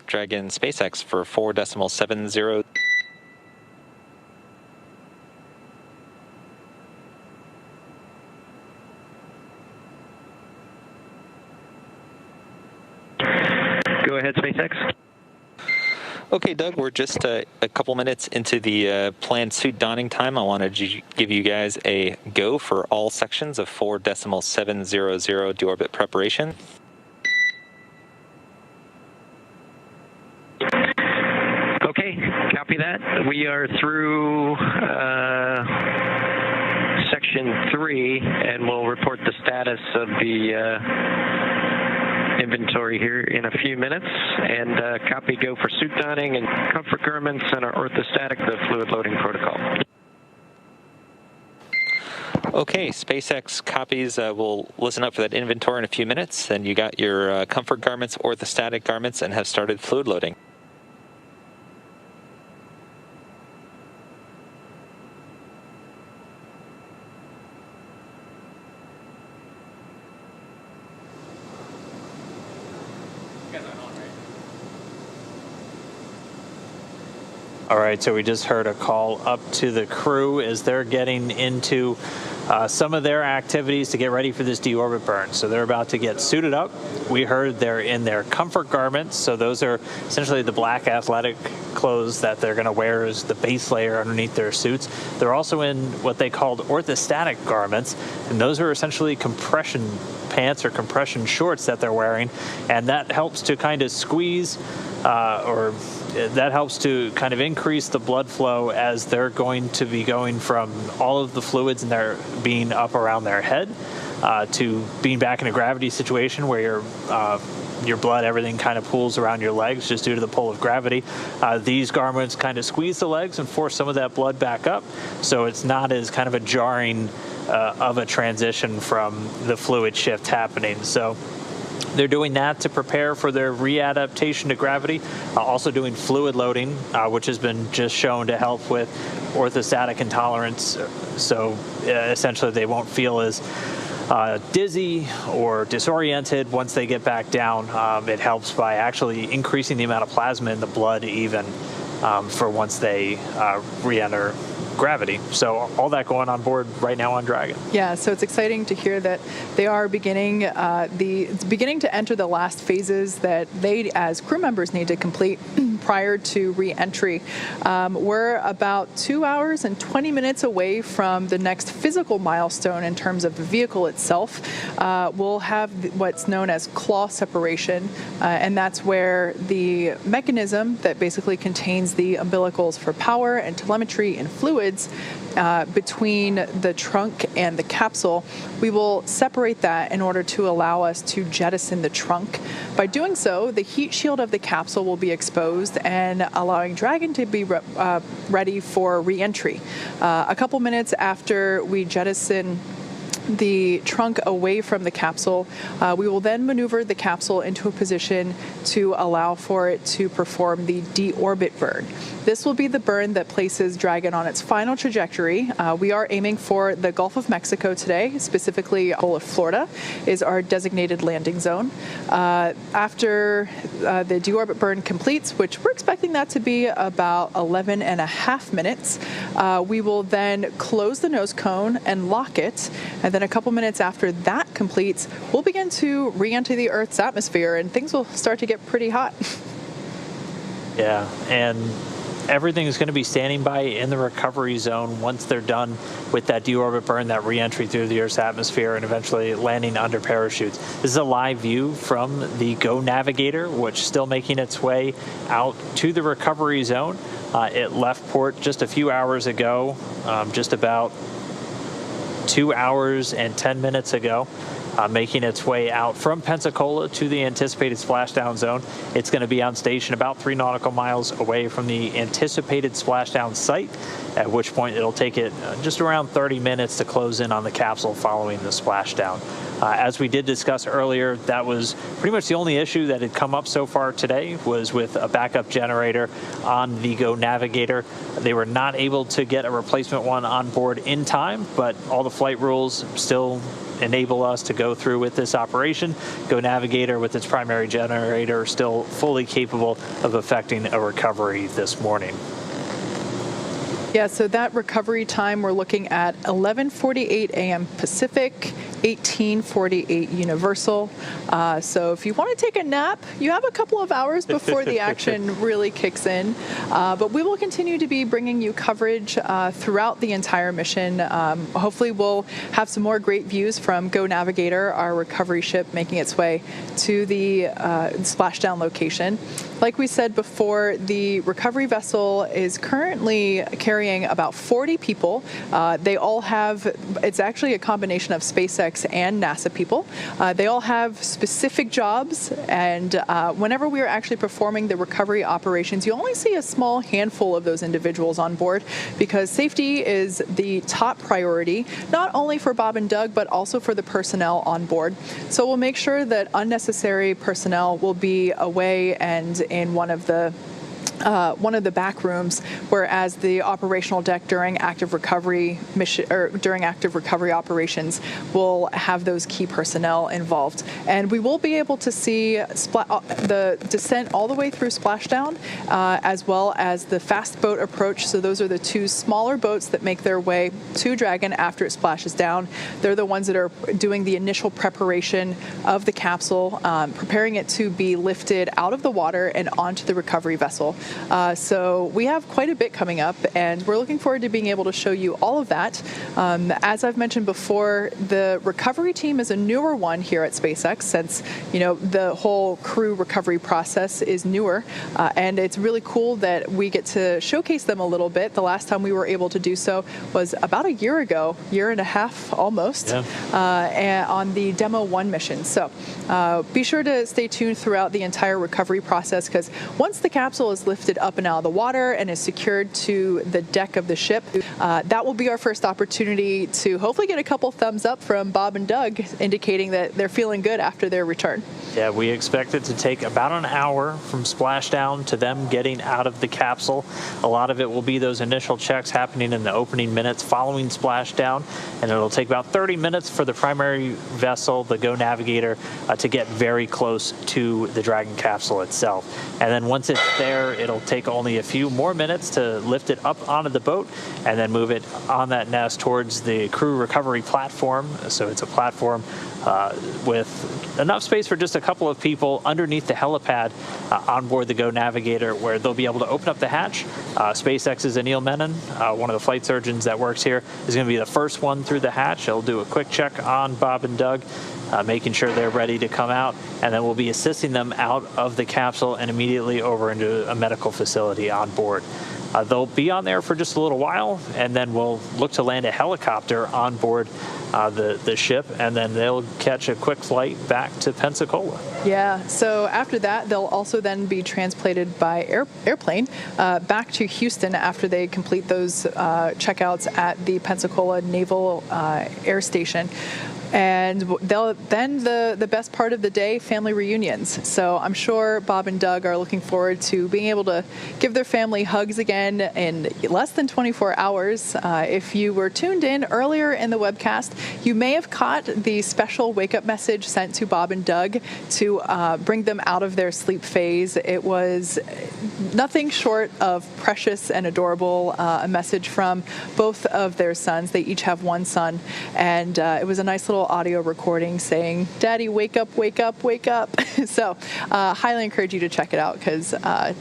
Dragon SpaceX for 4.70. Go ahead, SpaceX. Okay, Doug, we're just a couple minutes into the planned suit donning time. I wanted to give you guys a go for all sections of 4.700 deorbit preparation. Okay, copy that. We are through section 3, and we'll report the status of the inventory here in a few minutes, and copy go for suit donning and comfort garments and our orthostatic, the fluid loading protocol. Okay, SpaceX copies. We'll listen up for that inventory in a few minutes, and you got your comfort garments, orthostatic garments, and have started fluid loading. All right, so we just heard a call up to the crew as they're getting into some of their activities to get ready for this deorbit burn. So they're about to get suited up. We heard they're in their comfort garments. So those are essentially the black athletic clothes that they're going to wear as the base layer underneath their suits. They're also in what they called orthostatic garments, and those are essentially compression pants or compression shorts that they're wearing, and that helps to kind of squeeze that helps to kind of increase the blood flow as they're going to be going from all of the fluids and they're being up around their head to being back in a gravity situation where your blood, everything kind of pools around your legs just due to the pull of gravity. These garments kind of squeeze the legs and force some of that blood back up, so it's not as kind of a jarring of a transition from the fluid shift happening. So they're doing that to prepare for their readaptation to gravity, also doing fluid loading, which has been just shown to help with orthostatic intolerance. So essentially they won't feel as dizzy or disoriented once they get back down. It helps by actually increasing the amount of plasma in the blood even for once they re-enter gravity. So all that going on board right now on Dragon. Yeah, so it's exciting to hear that they are beginning to enter the last phases that they as crew members need to complete prior to re-entry. We're about 2 hours and 20 minutes away from the next physical milestone in terms of the vehicle itself. We'll have what's known as claw separation, and that's where the mechanism that basically contains the umbilicals for power and telemetry and fluids between the trunk and the capsule, we will separate that in order to allow us to jettison the trunk. By doing so, the heat shield of the capsule will be exposed and allowing Dragon to be ready for re-entry. A couple minutes after we jettison the trunk away from the capsule, we will then maneuver the capsule into a position to allow for it to perform the deorbit burn. This will be the burn that places Dragon on its final trajectory. We are aiming for the Gulf of Mexico today, specifically of Florida is our designated landing zone. After the deorbit burn completes, which we're expecting that to be about 11 and a half minutes, we will then close the nose cone and lock it, and then a couple minutes after that completes, we'll begin to re-enter the Earth's atmosphere, and things will start to get pretty hot. Yeah, and everything is going to be standing by in the recovery zone once they're done with that deorbit burn, that re-entry through the Earth's atmosphere, and eventually landing under parachutes. This is a live view from the Go Navigator, which is still making its way out to the recovery zone. It left port just a few hours ago, just about 2 hours and 10 minutes ago. Making its way out from Pensacola to the anticipated splashdown zone. It's going to be on station about 3 nautical miles away from the anticipated splashdown site, at which point it'll take it just around 30 minutes to close in on the capsule following the splashdown. As we did discuss earlier, that was pretty much the only issue that had come up so far today, was with a backup generator on the Go Navigator. They were not able to get a replacement one on board in time, but all the flight rules still enable us to go through with this operation. Go Navigator with its primary generator still fully capable of effecting a recovery this morning. Yeah, so that recovery time, we're looking at 11:48 a.m. Pacific, 18:48 Universal. So if you want to take a nap, you have a couple of hours before the action really kicks in. But we will continue to be bringing you coverage throughout the entire mission. Hopefully we'll have some more great views from Go Navigator, our recovery ship making its way to the splashdown location. Like we said before, the recovery vessel is currently carrying about 40 people. They all have, it's actually a combination of SpaceX and NASA people. They all have specific jobs, and whenever we are actually performing the recovery operations, you only see a small handful of those individuals on board, because safety is the top priority, not only for Bob and Doug, but also for the personnel on board. So we'll make sure that unnecessary personnel will be away and in one of the back rooms, whereas the operational deck during active recovery mission or during active recovery operations will have those key personnel involved. And we will be able to see the descent all the way through Splashdown, as well as the fast boat approach. So those are the two smaller boats that make their way to Dragon after it splashes down. They're the ones that are doing the initial preparation of the capsule, preparing it to be lifted out of the water and onto the recovery vessel. So we have quite a bit coming up, and we're looking forward to being able to show you all of that. As I've mentioned before, the recovery team is a newer one here at SpaceX, since the whole crew recovery process is newer, and it's really cool that we get to showcase them a little bit. The last time we were able to do so was about a year ago, year and a half almost, and on the Demo 1 mission. So be sure to stay tuned throughout the entire recovery process, because once the capsule is lifted up and out of the water and is secured to the deck of the ship, that will be our first opportunity to hopefully get a couple thumbs up from Bob and Doug, indicating that they're feeling good after their return. Yeah, we expect it to take about an hour from splashdown to them getting out of the capsule. A lot of it will be those initial checks happening in the opening minutes following splashdown, and it'll take about 30 minutes for the primary vessel, the Go Navigator, to get very close to the Dragon capsule itself. And then once it's there, it'll take only a few more minutes to lift it up onto the boat and then move it on that nest towards the crew recovery platform. So it's a platform with enough space for just a couple of people underneath the helipad on board the Go Navigator, where they'll be able to open up the hatch. SpaceX's Anil Menon, one of the flight surgeons that works here, is going to be the first one through the hatch. He'll do a quick check on Bob and Doug, making sure they're ready to come out, and then we'll be assisting them out of the capsule and immediately over into a medical facility on board. They'll be on there for just a little while, and then we'll look to land a helicopter on board the ship, and then they'll catch a quick flight back to Pensacola. Yeah, so after that, they'll also then be transplanted by airplane back to Houston after they complete those checkouts at the Pensacola Naval Air Station. And then the best part of the day, family reunions. So I'm sure Bob and Doug are looking forward to being able to give their family hugs again in less than 24 hours. If you were tuned in earlier in the webcast, you may have caught the special wake-up message sent to Bob and Doug to bring them out of their sleep phase. It was nothing short of precious and adorable, a message from both of their sons. They each have one son, and it was a nice little audio recording saying, "Daddy, wake up, wake up, wake up." So highly encourage you to check it out, because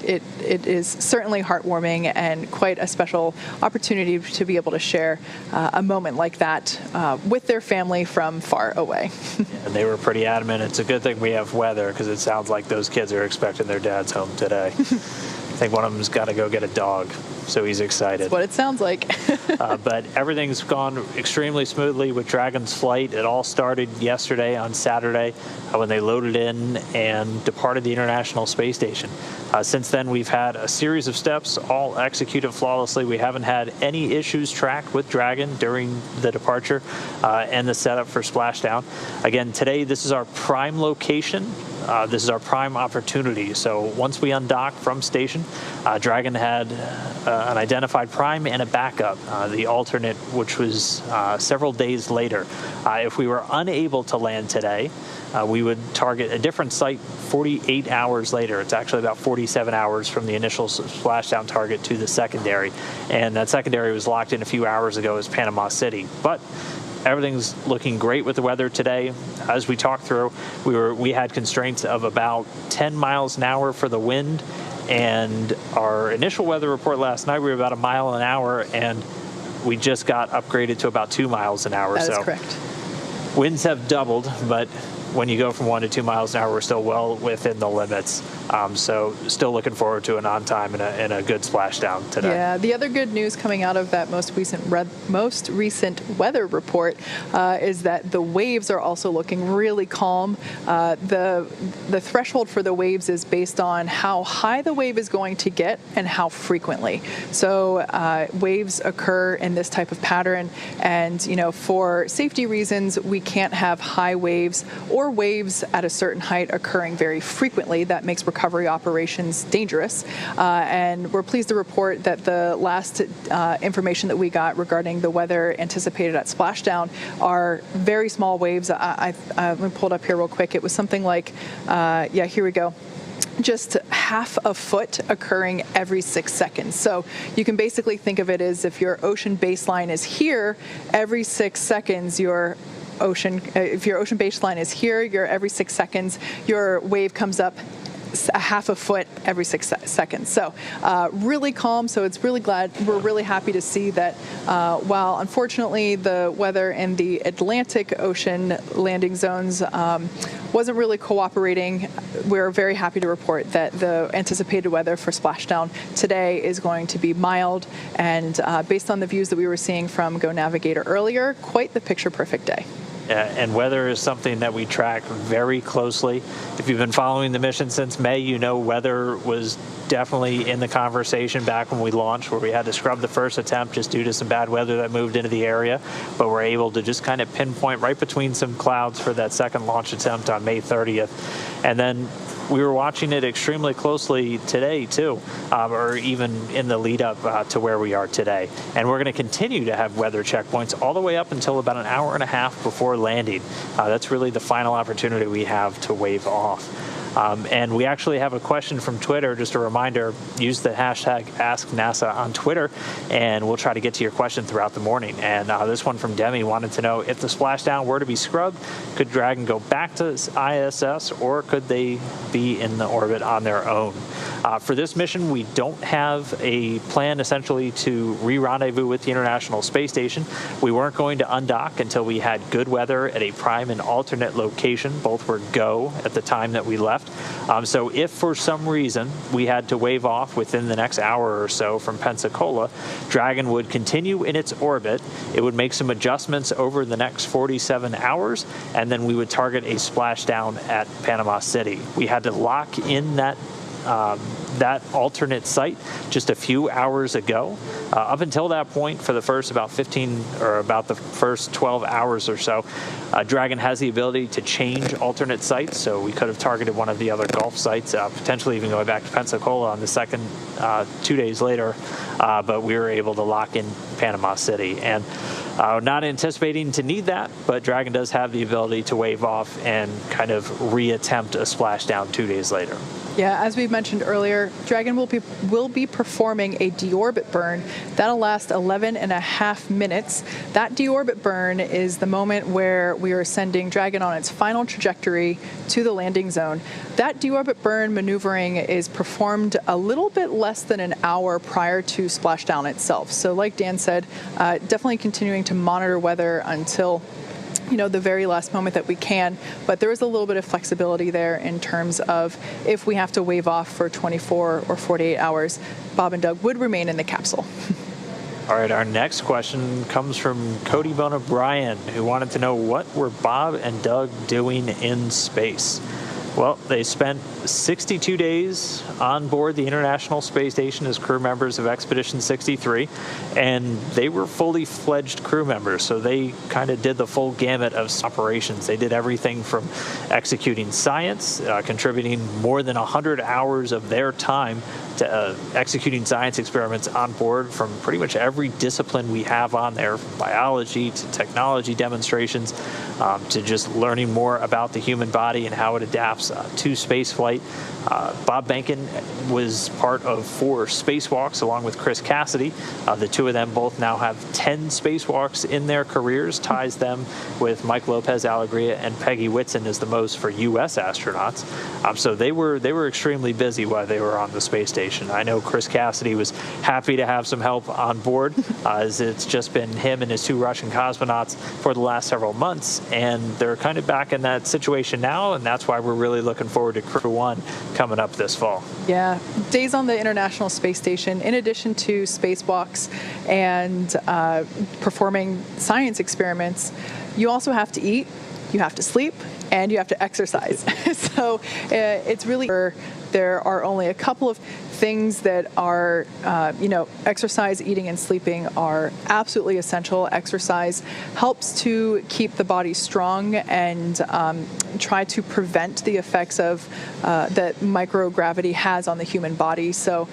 it is certainly heartwarming and quite a special opportunity to be able to share a moment like that with their family from far away. And they were pretty adamant. It's a good thing we have weather, because it sounds like those kids are expecting their dads home today. I think one of them's got to go get a dog. so he's excited. That's what it sounds like. But everything's gone extremely smoothly with Dragon's flight. It all started yesterday on Saturday when they loaded in and departed the International Space Station. Since then, we've had a series of steps, all executed flawlessly. We haven't had any issues tracked with Dragon during the departure and the setup for Splashdown. Again, today, this is our prime location. This is our prime opportunity. So once we undock from station, Dragon had an identified prime and a backup, the alternate, which was several days later. If we were unable to land today, we would target a different site 48 hours later. It's actually about 47 hours from the initial splashdown target to the secondary. And that secondary was locked in a few hours ago as Panama City. But everything's looking great with the weather today. As we talked through, we had constraints of about 10 miles an hour for the wind. And our initial weather report last night, we were about a mile an hour, and we just got upgraded to about 2 miles an hour. That is correct. Winds have doubled, but when you go from 1 to 2 miles an hour, we're still well within the limits. So still looking forward to an on time and a good splashdown today. Yeah, the other good news coming out of that most recent weather report is that the waves are also looking really calm. The threshold for the waves is based on how high the wave is going to get and how frequently. So waves occur in this type of pattern, and for safety reasons, we can't have high waves or waves at a certain height occurring very frequently. That makes recovery operations dangerous. And we're pleased to report that the last information that we got regarding the weather anticipated at Splashdown are very small waves. Let me pull it up here real quick. It was something like, here we go. Just half a foot occurring every 6 seconds. So you can basically think of it as if your ocean baseline is here, every 6 seconds if your ocean baseline is here, every 6 seconds, your wave comes up a half a foot every 6 seconds. So really calm. So we're really happy to see that while unfortunately the weather in the Atlantic Ocean landing zones wasn't really cooperating, we're very happy to report that the anticipated weather for Splashdown today is going to be mild, and based on the views that we were seeing from Go Navigator earlier, quite the picture-perfect day. And weather is something that we track very closely. If you've been following the mission since May, weather was definitely in the conversation back when we launched, where we had to scrub the first attempt just due to some bad weather that moved into the area. But we're able to just kind of pinpoint right between some clouds for that second launch attempt on May 30th. And then we were watching it extremely closely today, too, or even in the lead up to where we are today. And we're going to continue to have weather checkpoints all the way up until about an hour and a half before landing. That's really the final opportunity we have to wave off. And we actually have a question from Twitter. Just a reminder, use the hashtag AskNASA on Twitter, and we'll try to get to your question throughout the morning. And this one from Demi wanted to know, if the splashdown were to be scrubbed, could Dragon go back to ISS, or could they be in the orbit on their own? For this mission, we don't have a plan essentially to re-rendezvous with the International Space Station. We weren't going to undock until we had good weather at a prime and alternate location. Both were go at the time that we left. So if for some reason we had to wave off within the next hour or so from Pensacola, Dragon would continue in its orbit. It would make some adjustments over the next 47 hours, and then we would target a splashdown at Panama City. We had to lock in that alternate site just a few hours ago. Up until that point, for the first about 12 hours or so, Dragon has the ability to change alternate sites. So we could have targeted one of the other Gulf sites, potentially even going back to Pensacola on the second 2 days later. But we were able to lock in Panama City. And not anticipating to need that, but Dragon does have the ability to wave off and kind of reattempt a splashdown 2 days later. Yeah, as we mentioned earlier, Dragon will be performing a deorbit burn. That'll last 11 and a half minutes. That deorbit burn is the moment where we are sending Dragon on its final trajectory to the landing zone. That deorbit burn maneuvering is performed a little bit less than an hour prior to splashdown itself. So like Dan said, definitely continuing to monitor weather until the very last moment that we can. But there is a little bit of flexibility there in terms of if we have to wave off for 24 or 48 hours, Bob and Doug would remain in the capsule. All right, our next question comes from Cody Bone O'Brien, who wanted to know what were Bob and Doug doing in space. Well, they spent 62 days on board the International Space Station as crew members of Expedition 63, and they were fully fledged crew members, so they kind of did the full gamut of operations. They did everything from executing science, contributing more than 100 hours of their time to executing science experiments on board from pretty much every discipline we have on there, from biology to technology demonstrations, to just learning more about the human body and how it adapts to space flight. Bob Behnken was part of 4 spacewalks along with Chris Cassidy. The two of them both now have 10 spacewalks in their careers, ties them with Mike Lopez Alegria and Peggy Whitson as the most for U.S. astronauts. So they were extremely busy while they were on the space station. I know Chris Cassidy was happy to have some help on board, as it's just been him and his 2 Russian cosmonauts for the last several months, and they're kind of back in that situation now, and that's why we're really looking forward to Crew 1 coming up this fall. Yeah, days on the International Space Station, in addition to spacewalks and performing science experiments, you also have to eat, you have to sleep, and you have to exercise. So it's really, there are only a couple of things that are, exercise, eating, and sleeping are absolutely essential. Exercise helps to keep the body strong and try to prevent the effects of that microgravity has on the human body. So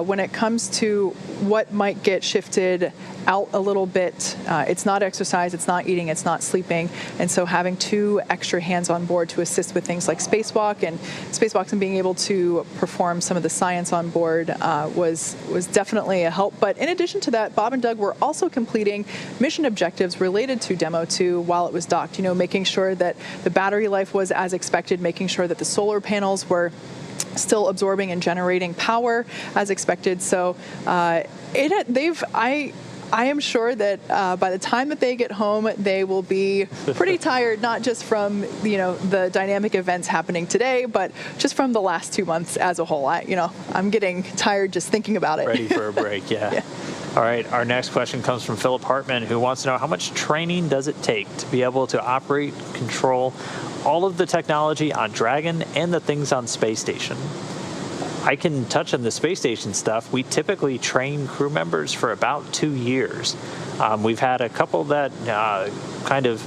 when it comes to what might get shifted out a little bit, it's not exercise, it's not eating, it's not sleeping. And so having 2 extra hands on board to assist with things like spacewalks and being able to perform some of the science on board was definitely a help. But in addition to that, Bob and Doug were also completing mission objectives related to Demo 2 while it was docked, making sure that the battery life was as expected, making sure that the solar panels were still absorbing and generating power as expected. So I am sure that by the time that they get home, they will be pretty tired, not just from the dynamic events happening today, but just from the last 2 months as a whole. I'm getting tired just thinking about it. Ready for a break, yeah. Yeah. All right, our next question comes from Philip Hartman, who wants to know how much training does it take to be able to operate, control all of the technology on Dragon and the things on Space Station? I can touch on the space station stuff. We typically train crew members for about 2 years. We've had a couple that kind of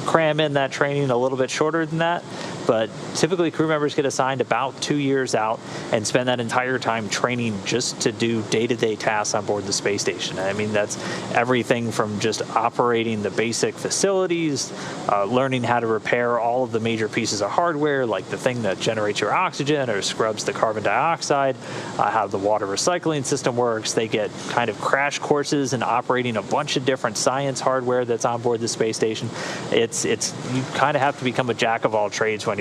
cram in that training a little bit shorter than that, but typically crew members get assigned about 2 years out and spend that entire time training just to do day-to-day tasks on board the space station. I mean, that's everything from just operating the basic facilities, learning how to repair all of the major pieces of hardware, like the thing that generates your oxygen or scrubs the carbon dioxide, how the water recycling system works. They get kind of crash courses in operating a bunch of different science hardware that's on board the space station. You kind of have to become a jack of all trades when